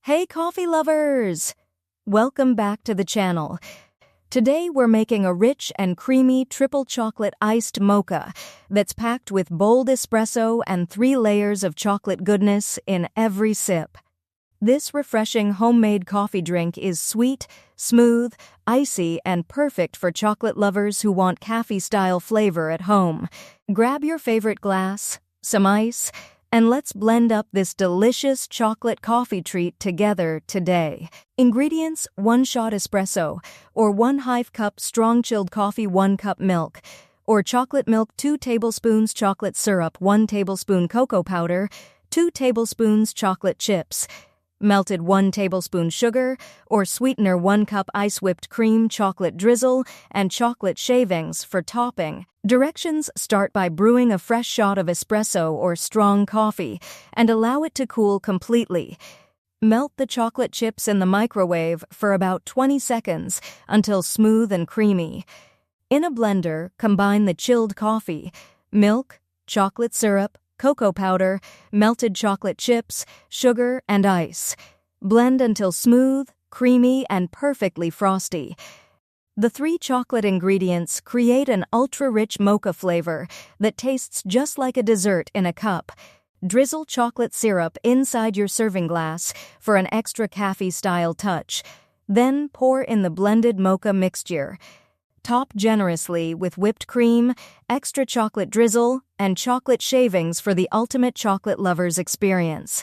Hey coffee lovers! Welcome back to the channel. Today we're making a rich and creamy triple chocolate iced mocha that's packed with bold espresso and 3 layers of chocolate goodness in every sip. This refreshing homemade coffee drink is sweet, smooth, icy, and perfect for chocolate lovers who want café-style flavor at home. Grab your favorite glass, some ice, and let's blend up this delicious chocolate coffee treat together today. Ingredients: 1 shot espresso, or 1/2 cup strong chilled coffee, 1 cup milk, or chocolate milk, 2 tablespoons chocolate syrup, 1 tablespoon cocoa powder, 2 tablespoons chocolate chips, melted 1 tablespoon sugar, or sweetener, 1 cup ice, whipped cream, chocolate drizzle, and chocolate shavings for topping. Directions: start by brewing a fresh shot of espresso or strong coffee and allow it to cool completely. Melt the chocolate chips in the microwave for about 20 seconds until smooth and creamy. In a blender, combine the chilled coffee, milk, chocolate syrup, cocoa powder, melted chocolate chips, sugar, and ice. Blend until smooth, creamy, and perfectly frosty. The 3 chocolate ingredients create an ultra-rich mocha flavor that tastes just like a dessert in a cup. Drizzle chocolate syrup inside your serving glass for an extra café-style touch. Then pour in the blended mocha mixture. Top generously with whipped cream, extra chocolate drizzle, and chocolate shavings for the ultimate chocolate lover's experience.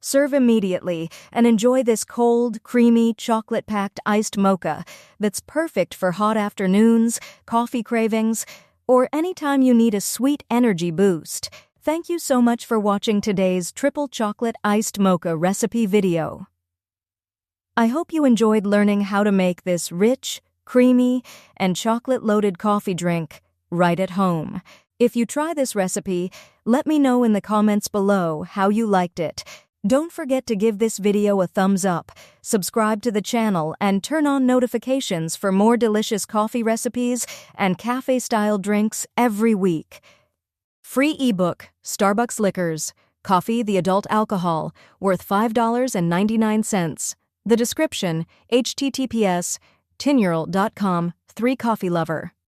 Serve immediately and enjoy this cold, creamy, chocolate-packed iced mocha that's perfect for hot afternoons, coffee cravings, or anytime you need a sweet energy boost. Thank you so much for watching today's triple chocolate iced mocha recipe video. I hope you enjoyed learning how to make this rich, creamy, and chocolate-loaded coffee drink right at home. If you try this recipe, let me know in the comments below how you liked it. Don't forget to give this video a thumbs up, subscribe to the channel, and turn on notifications for more delicious coffee recipes and cafe-style drinks every week. Free ebook, Starbucks Liquors, Coffee the Adult Alcohol, worth $5.99. The description: https://tinyurl.com/3coffeelover.